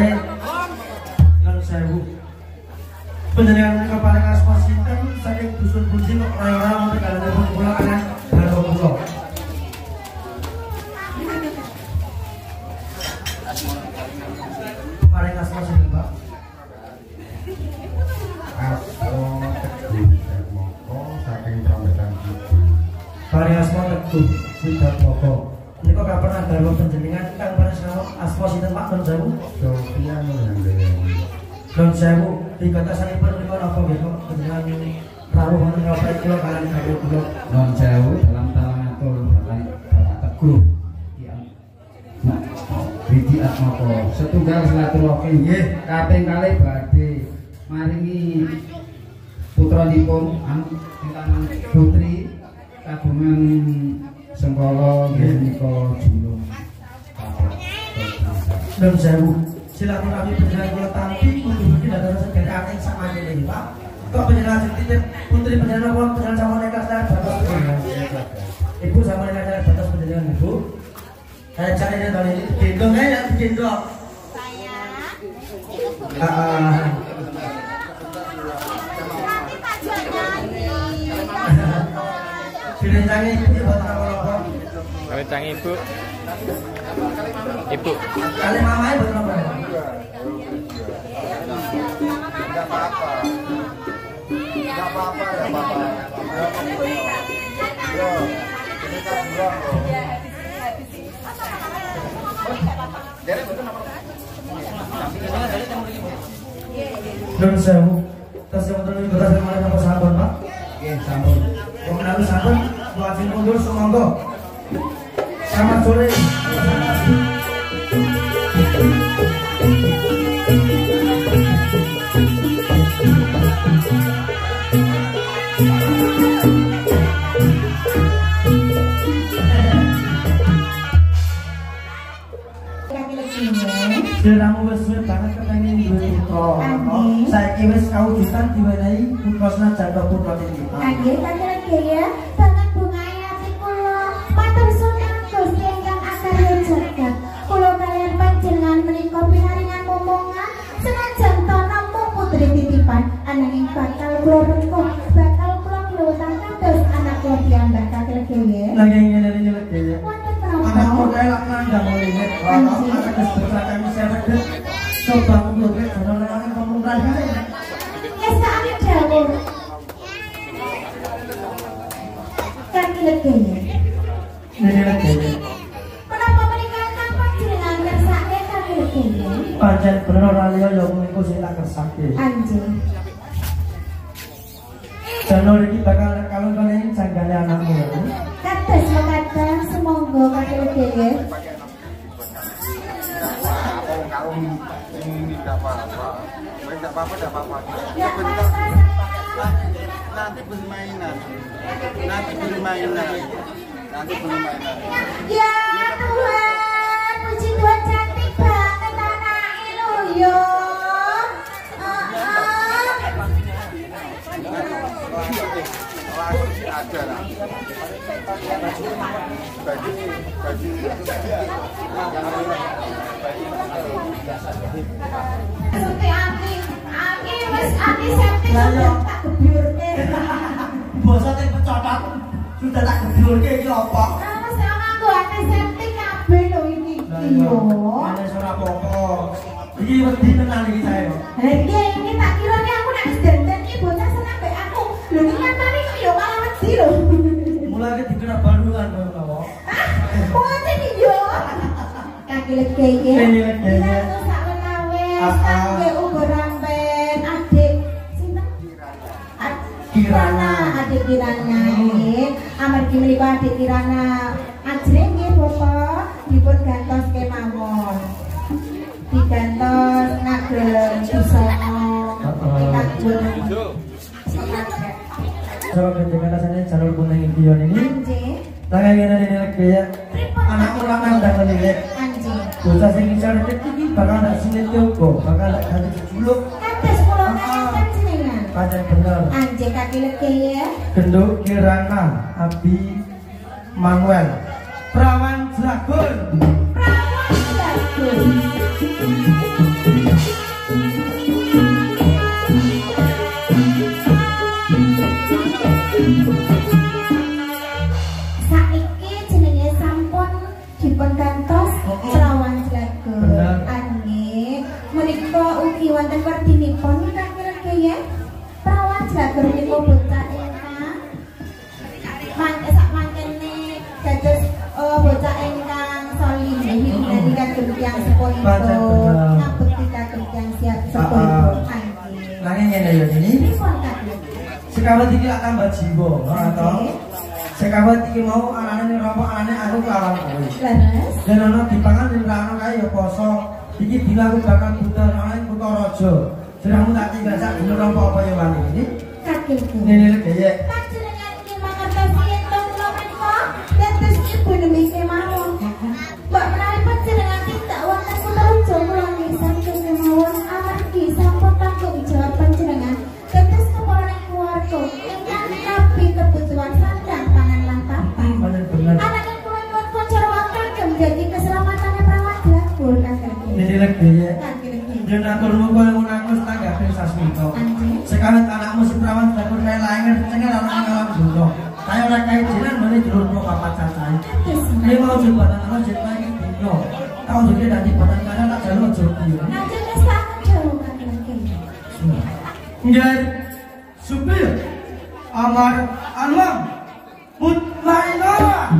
Sore lan sewu. Panjenengan keparing asma sinten saking dusun Bunjing kok ora wonten kaliyan kula kan garwa kula. Paring asma sinten, Pak? Paring asma Teguh Sidatmoko. Nika kapan garwa panjenengan kang paring asma sinten Pak Nun Sewu? Sofia Nurhandayani. Nun Sewu dikatasanipun nika napa nggih kok panjenengan rawuh wonten kapan kula kaliyan garwa kula. Nun Sewu dalam talangatul Bapak Teguh Widi Atmoko setunggal silaturahmi nggih kaping kalih badhe maringi putranipun ingkang putri kagungan Sengkala nggih menika julung Bapak Nun Sewu silaturahmi panjenengan kula tampi mugi-mugi dados sedherek sak manjene nggih Pak. Kok panjenengan titip putri panjenengan kula panjenengan sama nekas batas panjenengan. Ibu sama nekas batas panjenengan Ibu. Saya cari dia tadi gendong ya, gendong. Saya. Direncangi ibu buat apa? Direncangi ibu. Ibu. Kali mamanya buat apa? Enggak apa-apa. Enggak apa-apa, enggak apa-apa. Yo, ini tak buang loh. Nun Sewu, tas yang terlalu beras yang mana apa sabun Pak? nggih sampun. Yang menaruh sabun, buat sing mundur semonggo. Selamat sore. Diramu wis suwe banget kepengin duwe putra. Saiki wis kawujudan diwenehi putrasna janda putra titipan. Nggih, kanjeng ya. Banget bungae ati kula. Matur suwun Gusti ingkang akarya jagat. Kula kaliyan panjenengan menika pinaringan momongan senajan to namung putri titipan ananging bakal kula rengkuh, bakal kula glowetang kados anak kula piyambak kanjeng ya. Lagi ngene-ngene dhewe. Wonten menapa? Anakku kae lak nandang ngene. Ana kesempatan saya coba mungkin orang-orang pemuluhan kae. Yes, kami dawuh. Kaki legene. Nene lagi. Menapa menika kang panjenengan kersake kaki legene? Pancen bener ora liya ya mengko sing tak kersake. Anjing. Jano iki bakal kalon-kalon janggane anakmu. Kados mekaten semonggo kaki legene. Kalau ini enggak apa-apa. Enggak apa-apa, enggak apa-apa. Nanti beli mainan. Nanti beli mainan. Nanti beli mainan. Ya Tuhan, puji Tuhan cantik banget anak Iluyo. Ada lah. Bagi Suti aki wis antiseptik sudah tak gebyurke. Basa teh pecotot sudah tak gebyurke iki apa? Wis nganggo antiseptik kabeh lho iki. Iya. Ana ora apa-apa. Iki wedi tenan iki saya kok. Lah iki tak kira ki aku nek dandan iki bocah seneng mbek aku. Lho iki nyatane kok ya malah wedi lho. Mulai dikira bandungan kok apa? Wonten iya. Kaki lege iki. Kaki lege. Sak wenawes kangge uga rampen adik sinten? Kirana, adik Kirana nggih. Amargi menika adik Kirana ajrih nggih Bapak dipun gantos kemawon. Digantos ngagem busana ingkang jero. Coba ketika rasanya jalur kuning iki yo niki. Anjing. Tangan ngene lagi ya. Anak ora nandang ngene. Anjing. Bocah sing ngisor iki bakal ndak sinet yoga, bakal ndak ganti juluk. Kados kula panjenengan. Pancen bener. Anjing kaki lege ya. Genduk Kirana Abi Manuel. Prawan Dragon. Prawan Dragon. Baca bener. Ngabut kita kerjaan siap sepuluh anjing. Lagi ngene ya ini. Pripun Kakek? Sekabat iki lak tambah jiwa, atau sekabat iki mau anane rompok anane aku kelawan kowe. Leres. Dan ana dipangan ning rano kae ya poso. Iki dina aku bakal buta nang kutha raja. Jenengmu tak tinggal sak dina rompok apa ya wani iki? Kakekku. Ngene lho ya. Panjenengan iki mangertosi yen to kula menika dados ibu nemi kemawon. Mbak menawi panjenengan tidak wonten kutha raja kula nisan kemawon amargi sampun tanggung jawab panjenengan dados kepala keluarga ingkang nabi kebutuhan sandang pangan lan papan. Bener. Anakipun kula nyuwun panjenengan kagem dadi keselamatan perawat dapur kakekku. Ngene lho ya. Kakekku. Yen aturmu koyo ngono aku tanggape sasmito. Anjing. Sekarang anakmu si perawan dapur kae langer cengen ana ing alam donya. Kaya ora kae jinan mene jero papat cacahe. Dia mau jembatan ana jeneng iki dino. Tau dhewe dadi jembatan kana tak jalu aja piye. Nanti wis tak jauh kakekku. Nggih. Supir. Amar Anwar. Mutmainah.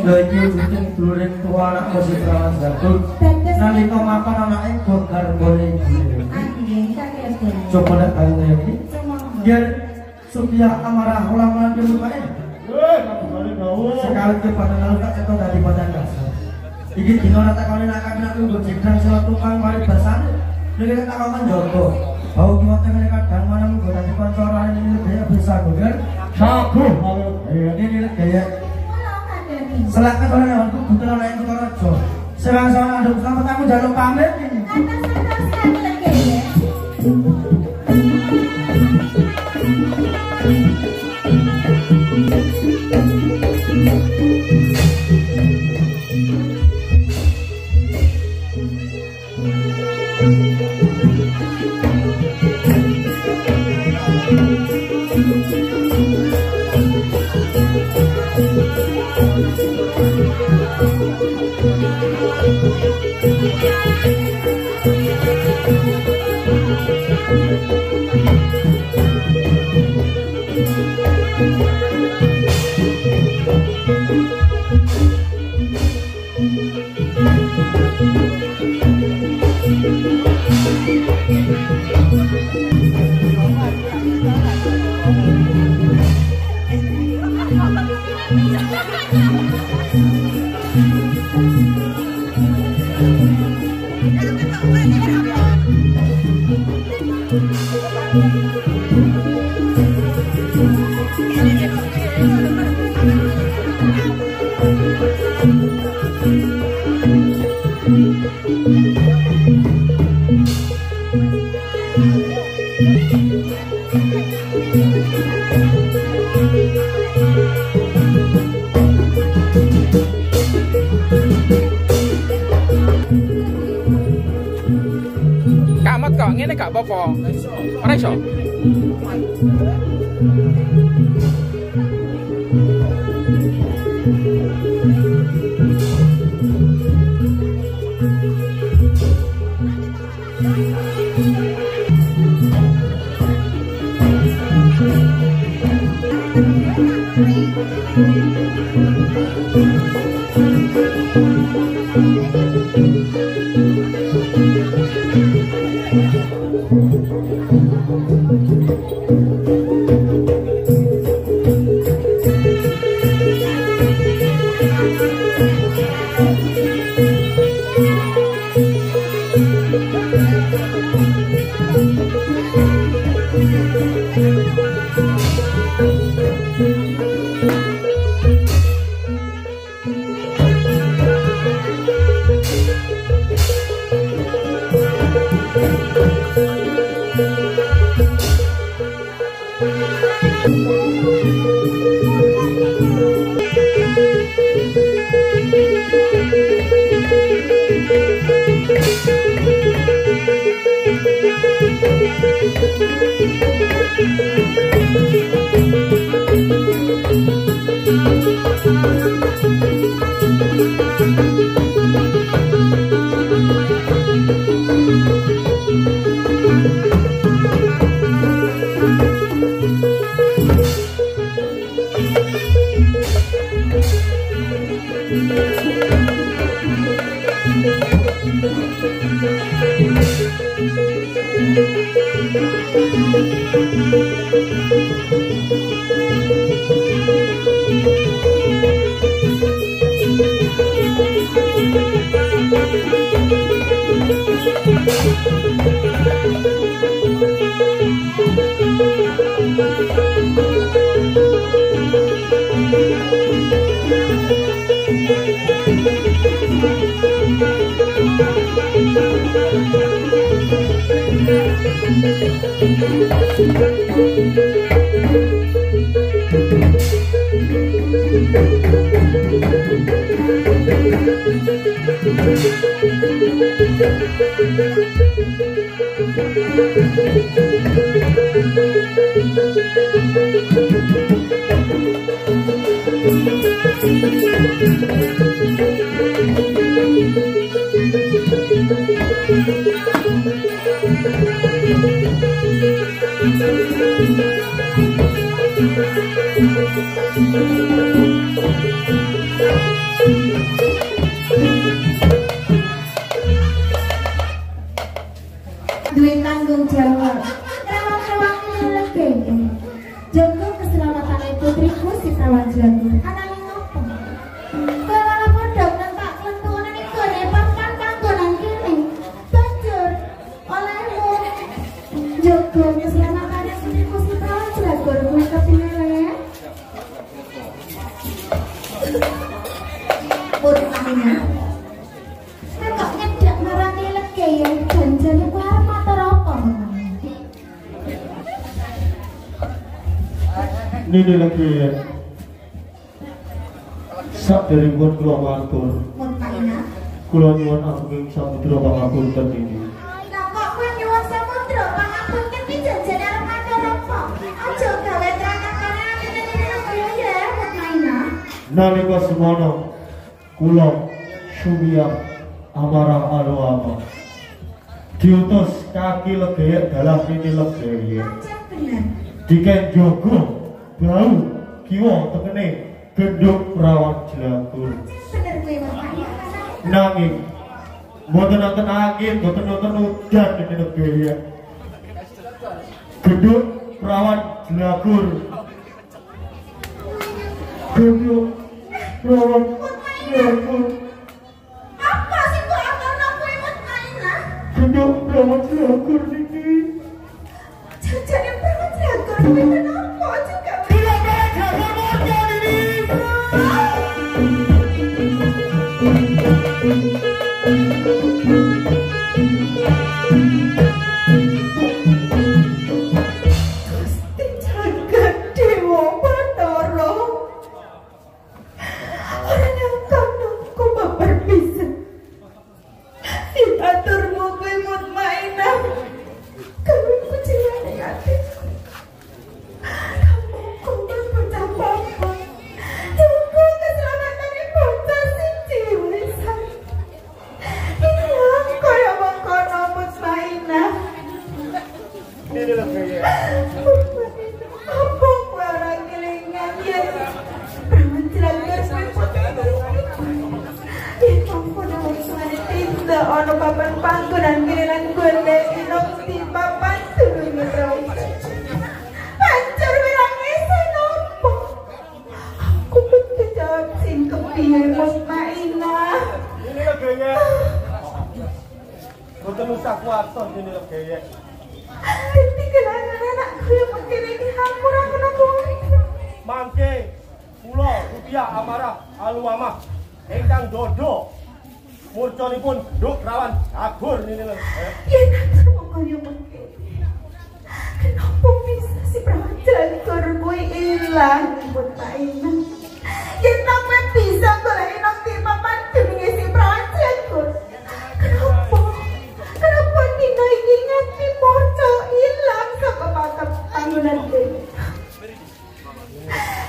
Lho iki ujung dulure tua anak musik perawan dapur. Nalika makan anake bongkar bone iki. Coba nek kali iki. Biar Supya amarah ulang-ulang di rumah ini. Sekali ke pada lalu tak cetok dari badan dasar. Iki dino rata kali nak kami nak tunggu jidang sewaktu tukang mari bersani. Ini kita kawan jodoh. Bau gimana mereka dan mana menggoda di pancoran ini lebih bisa gugur. Sabu. Ini gaya. Selakat orang yang aku butuh orang yang kita rojo. Serang-serang aduk selamat aku jalur pamit ini. Kamat kok ngene gak apa-apa. Ora iso. Duit tanggung jawab rawang-rawang ini legenda jaga keselamatan putriku si Prawan Jago anaknya ngopo kalau bodok dan tak kelentungan ini kone papan panggonan kini banjur olehmu jaga keselamatan putriku si Prawan Jago gue kepilih purwanya kok nyedak marani legenda janjane ku arep matur apa Nini lagi ya. Sak dari pun kula matur. mun paina Kula nyuwun ageng samudra pangapunten ini. lah kok kowe nyuwun samudra pangapunten iki janjane arep matur apa aja gawe terangan atine ya mun paina Nalika semono kula sumiyang amarah alama. Diutus kaki legeyek dalam ini legeyek. aja bener Diken jogo bau kiwa tekene genduk Prawan Jago. bener kowe mun paina Nanging mboten nonton angin, mboten nonton udan ini legeyek. Genduk Prawan Jago. Genduk Prawan Jago. apa sih kok ana kowe mun paina Genduk Prawan Jago niki. janjane Prawan Jago kowe kenapa juga Gusti Jagat Dewa Batara orang yang kanangku babar bisa diaturmu kowe mun mainan kamu kucingane hatiku kamu kok berbocah papa jaga keselamatan bocah siji wisan hilang kaya mengkono mun mainan Ini legeyek. apa orang kelingan ya Prawan Jago tinda ono papan panggonan kirilan golek nang di papan turun Prawan pancur wirang isen opo aku pengen jawab sing kepiye Mas Maina Ini legeyek. Mboten usah kuwaton ini legeyek. ketinggalan anakku yang mengiringi aku rakon aku Mangke kula rupiah amarah aluamah ingkang dodo murcanipun genduk Prawan Jago nini lho. ya nanti mau kaya mungkin kenapa bisa si Prawan Jago gue hilang buat mainan ya namanya bisa golek nang di papan jenenge si Prawan Jago kenapa dina iki nganti moco hilang saka makam panggonan dhewe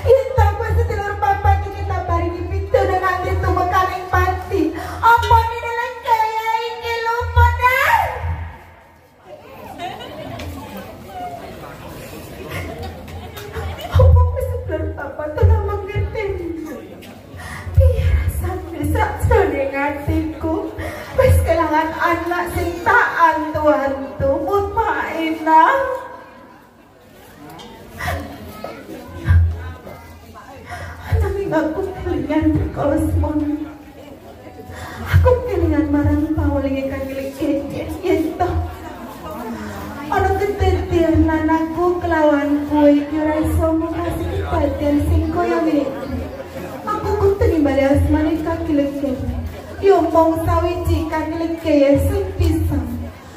Inta kowe sedulur papan iki tabari di pintu dengan itu mekaning pati apa ini kaya iki lupa dah apa kowe sedulur papan telah mengerti piye rasane wantu mutmainah. Nanging aku kelingan kalau semuanya. Aku kelingan marang pawalinge kang lekecet ento. Ana ketetian anakku kelawan kowe iki ora iso makasih kepaten sing koyo ngene. Aku kudu nimbali asmane kang lekecet. Yo mong sawiji kang lekecet sing pisan.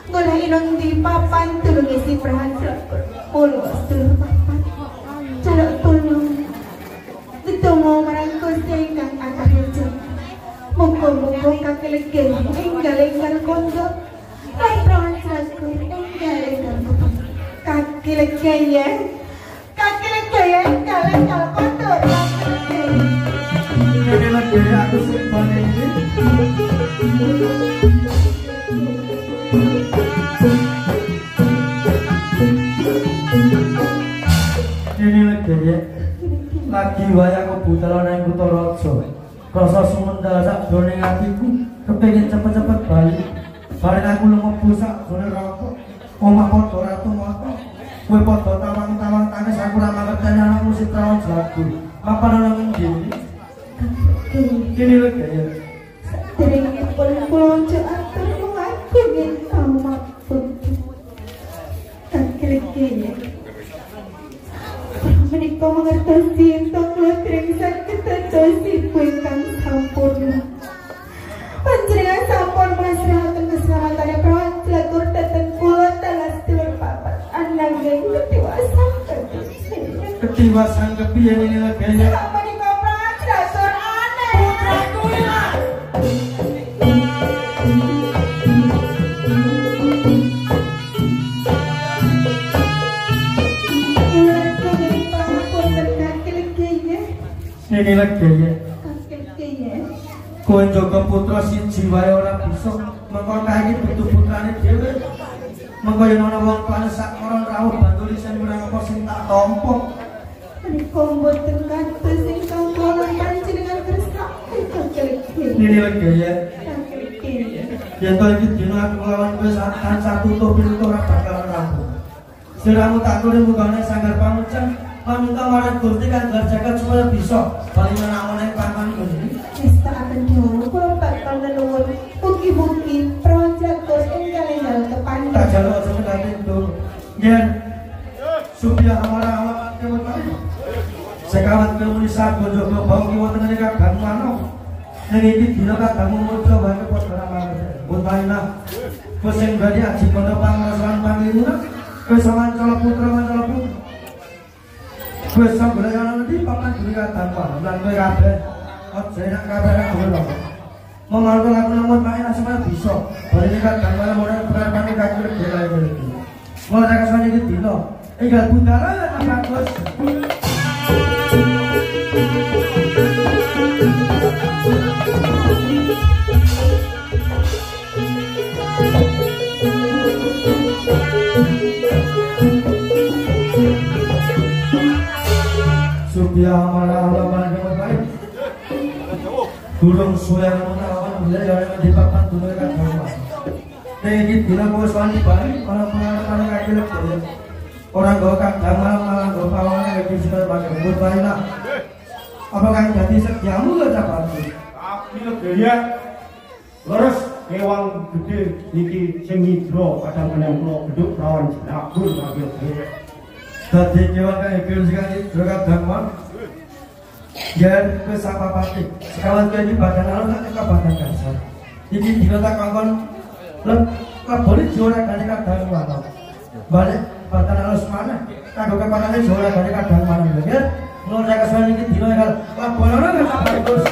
Golek nang di papan tulung isi perhatian. Puluh sedulur papan. Cara tulung. Ditunggu marang Gusti ingkang akeh ujung. Muga-muga kakelegen enggal kondo. Lan prawajaku enggal kondo. Kakelegen enggal kondo. Ini lagi aku simpan ini. Ini lagi wayang kebutuhan yang Kutaraja. Rasa sumendal sak jroning atiku kepengin cepet-cepet bali. Bareng aku lumebu sak jroning rokok. Omah padha ratu mata. Kowe padha tawang-tawang tangis aku ora mangerteni anak musik rawon lagu. Apa ana ngendi? Kene lho ya. Derengipun kula atur aku yen tamakpun. Kakelegen. Menika mengertosi entong kula dereng saged tedosipun ingkang sampurna. Panjenengan sampun masrahaken keselamatan prawan tur dhateng kula telas sedulur papat ananging ketiwasan kepiye ini lagi ya. menika prawan tur aneh. Putraku ilang. Ini lagi ya. Kowe njaga putra siji wae ora bisa. Mengko kae butuh putrane dhewe. Mengko yen ana wong tuane sak koron rawuh bantul isen ora apa sing tak tampa. Menika mboten kados ingkang kula panjenengan kersa. Ini lagi ya. Yen to iki dina aku lawan kowe sak satu pintu ora bakal rampung. Siramu tak tulis mugane sanggar pamucan. Minta marang Gusti kang jagat supaya bisa bali menang ning papan Gusti. Wis tak akan nyuruh kula bakal nuwun mugi-mugi prawan jagot enggal kepan. Tak jaluk aja tekan itu. Yen supaya awak kewetan. Sekawan kemuni sagon jaga bau ki wonten ing kadang manuk. Ning iki dina kadangmu muda wae padha ramane. Pun painah. Kowe sing bali aji kono pangrasan pangiluna. Kowe samancal putra mancal putra. Kowe sampeyan ana ndi papan duwe kadang lan kowe kabeh aja enak kabeh ngono. Memarang aku namung paen asma bisa. Bali kadang malah ora berani kaki dhewe iki. Mulai kasane iki dina. Enggal budara lan bagus. Supaya malah lawan yang baik. Gulung suara menawan bila yang di papan dunia kadang. Tinggi bila kau suami balik malah pengalaman kaki lebih. Orang kau kadang malah kau pawangan lagi sudah pakai rambut baiklah. Apakah jadi sediamu ke dapat? Tapi lebih ya. Leres kewang gede niki sing ngidro kadang meneng kula geduk rawan jenabur kabeh. Dadi kewan kaya bil sekali kadang man. Jan wis apa pati. Sekawan kaya iki badan alus tak badan kasar. Iki dina tak kongkon leboli juara gane kadang man. Balik badan alus mana? Kanggo kepakane juara gane kadang man ya. Ngono nek kesuwen iki dina kal labolane wis bagus.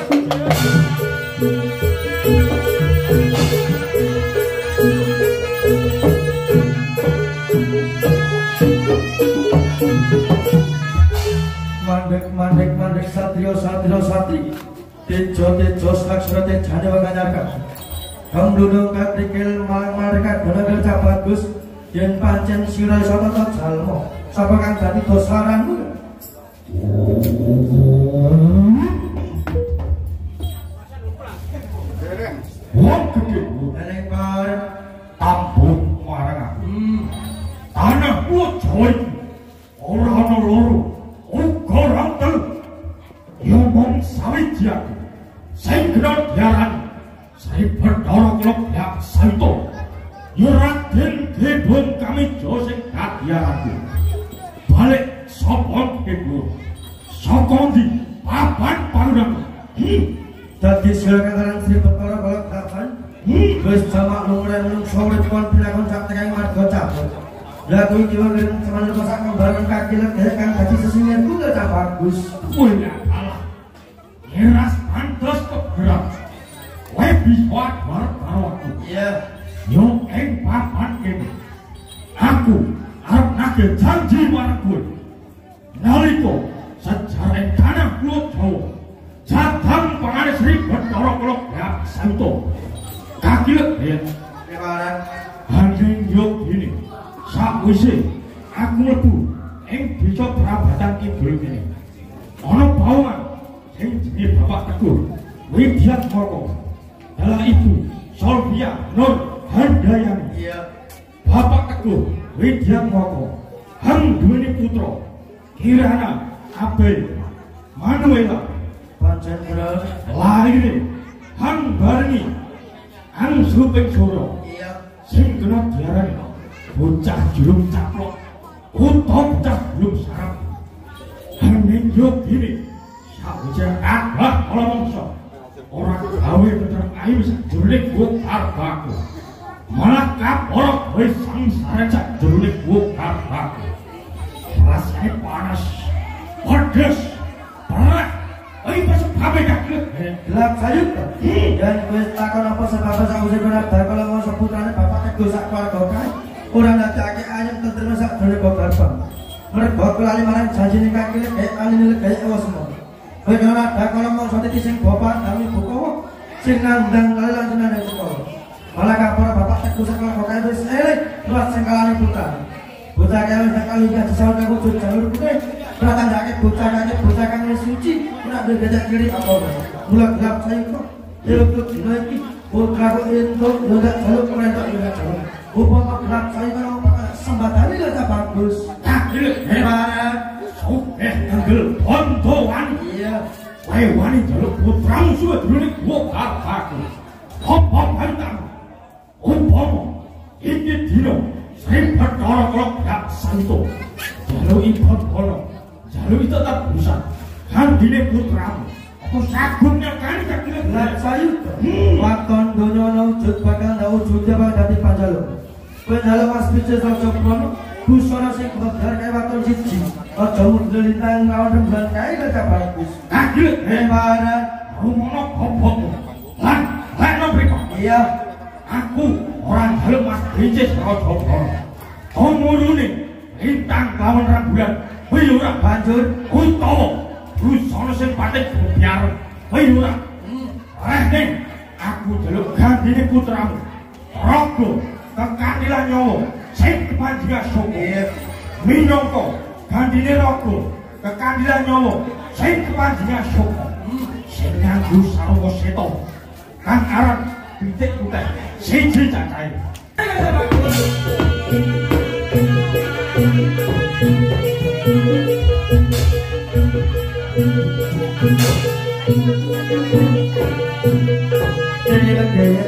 Mandek satrio satri tejo slaksana tejane wanganyaka kamdunung katrikil mareka dana kerja bagus yen pancen sira iso tata jalma sapa kang dadi dosaranmu wong gede eneng kare tambut marang saka ndi papan panudang. Dadi silakan Sri Bathara kala kapan wis jamak lumrah nang sore kon pinakon sak tekan marga cabut. Lah kuwi kiwa nang sampeyan kok sak kembaran kaki lek kang dadi sesingir ku gak bagus. Kuwi kalah. Eras pantes keberat. Kowe bisa war karo aku. Iya. Yo ing papan kene. Aku arep nagih janji marang kowe. Nalika sejarah tanah Pulau Jawa jadang pangane Sri Bathara kula ya santo. Kaki lek Kewaran. Anjing yo gini. Sakwise aku mlebu ing desa Prabatan Kidul kene. Ana bawangan sing jenenge Bapak Teguh Widyat Moko. Dalah ibu Solvia Nur Handayani. Iya. Bapak Teguh Widyat Moko hang duweni putra Kirana Abel Manuela Pancen kula. laire hang barengi hang suping soro Iya. sing kena diarani bocah julung caplok utawa bocah julung sarap hang ning yo gini sawise abah kala mangsa ora gawe peterang ayu sajroning wong arbaku malah kaporok wis sangsara sajroning wong arbaku rasane panas pedes berat ayo masuk kabeh kaki Gelap sayup dan wis takon apa sebab sakwise kula bar kala mangsa putrane Bapak Teguh sak keluarga kae ora ndadekake ayem tentrem sak dene Bang. Mergo kelali marang janjine kaki lek aline lek ewas semua. Kowe ora ada kala mangsa iki sing bapak kami buka sing nandang lan jenenge sekolah. Malah kapora Bapak Teguh sak keluarga kae wis elek luas sing kalane putra. Bocah kae wis kali ya disawut aku wujud jalur kowe. Ora tandake bocah kang wis suci ora beda kiri apa. Mula gelap sayup kok. Delok dina iki putra kok entuk yo gak jaluk kementok yo gak jaluk. Upama gelap sayup kok sembatane gak bagus. Takil hebat tanggel bontoan Iya. wae wani jaluk putramu suwe dulune wong aku apa pantang umpama iki dino Sri Bathara kula gak santo jaluk ibon kono jaluk itu tetap busan kan dine putramu apa sagungnya kali takil Gelap sayup. Waton donya ana wujud bakal ana wujud bakal dadi panjaluk. Kowe njaluk Mas Pice Sojoprono busana sing kebebar kaya waton siji. Aja mundel lintang lawan rembulan kae gak bagus. takil Hebaran. rumono bobot lan mriko Iya. aku orang jaluk Mas Pice Sojoprono omurune lintang lawan rembulan kowe ora Banjur utawa busana sing pating biar kowe ora ning aku jaluk gandine putramu Raga kekandilan nyawa sing kepanjingan soko minangka gandine Raga kekandilan nyawa sing kepanjingan soko sing nganggo sarwa seta kang aran pitik putih siji cacahe jadi legaya.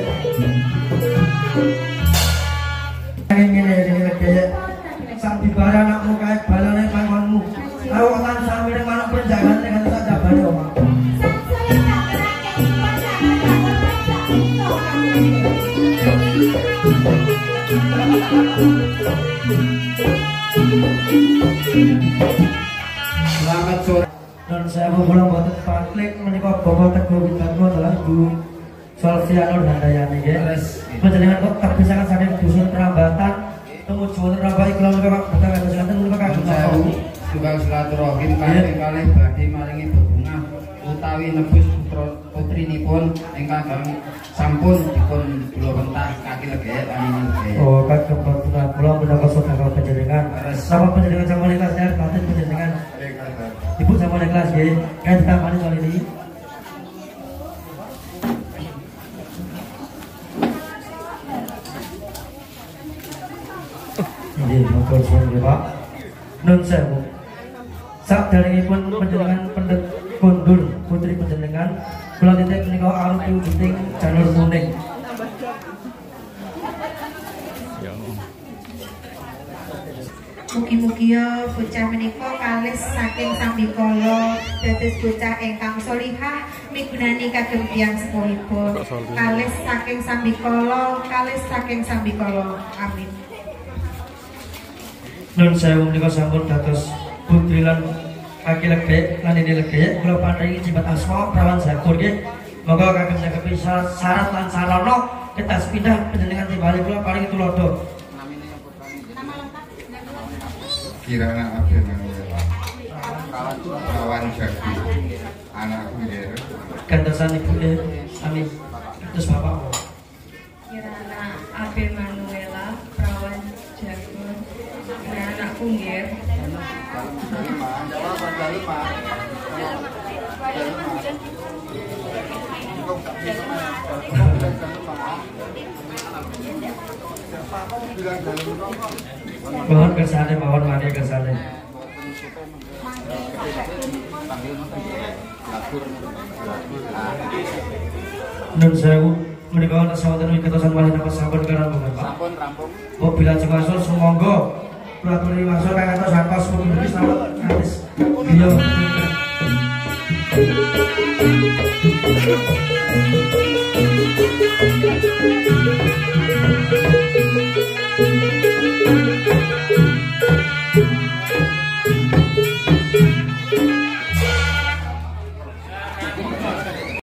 Ngene legaya. Sak dibara anakmu kae balane pangonmu. Aku kan sampe manuk penjagaan dengan sak jabane omah. Selamat sore. Dan saya mau pulang buat Pak menikah Bapak Teguh Widyatmo adalah Ibu Solvia Nur Handayani ya. Panjenengan kok tak bisa kan saking dusun Prabatan tumuju wonten Rabai kula menika Pak Bapak Kagem Selatan menika kagem Sewu juga silaturahim kalih badhe maringi bebungah utawi nebus putrinipun ingkang sampun dipun kula wentah kaki legek anine legek. Oh, kagem putra kula menika sedaya panjenengan. Napa panjenengan sampun ikhlas ya batin panjenengan. Ibu sampun ikhlas nggih. Kan ditamani soal ini. Nggih, matur suwun Pak. Nun sewu. Saderengipun panjenengan pendet kondur putri panjenengan kula titip menika arupi wujuding janur kuning. Mugi-mugi bocah menika kalis saking sambikala dados bocah ingkang solihah migunani kagem tiyang sepuhipun. Kalis saking sambikala, kalis saking sambikala. Amin. Nun sewu menika sampun dados putri lan kaki legek lan ini legek kula paringi jimat asma prawan Zakur nggih. Moga kagem saged syarat lan sarana kita pindah panjenengan timbali kula paringi tulodo. Kirana Abdul Manuela Prawan Jaki anakku nggih Gantosan ibu sami terus bapak Kirana Abdul Manuela Prawan Jagur anakku nggih. mohon kersane mohon mani kersane nun sewu menika wonten sawanten wigatosan malih napa sampun karan Bapak Sampun rampung. kok bila cemasul sumangga kula aturi mangsul kantos santos mugi-mugi selamat ngatis iya